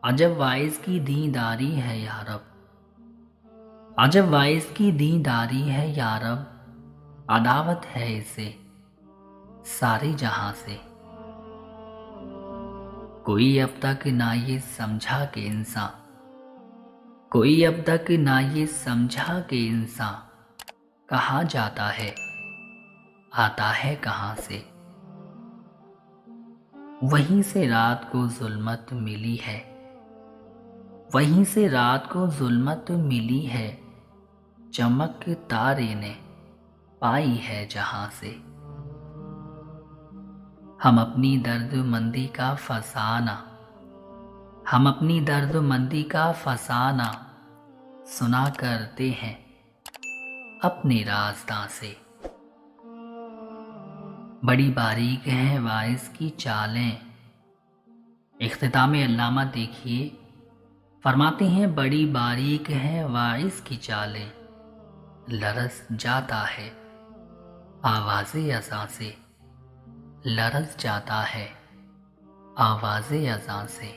अजब वाइज की दीदारी है यारब। अजब वाइज की दीदारी है यारब। अदावत है इसे सारे जहां से। कोई अब तक ना ये समझा कि इंसान कोई अब तक ना ये समझा कि इंसान कहाँ जाता है आता है कहाँ से। वहीं से रात को जुल्मत मिली है। वहीं से रात को जुल्मत मिली है। चमक तारे ने पाई है जहां से। हम अपनी दर्दमंदी का फसाना हम अपनी दर्दमंदी का फसाना सुना करते हैं अपने राज़दां से। बड़ी बारीक हैं वाइस की चालें। इख्तिताम अल्लामा देखिए, फरमाते हैं बड़ी बारीक हैं वाइस की चालें। लरस जाता है आवाज़े अज़ां से। लरस जाता है आवाज़े अज़ां से।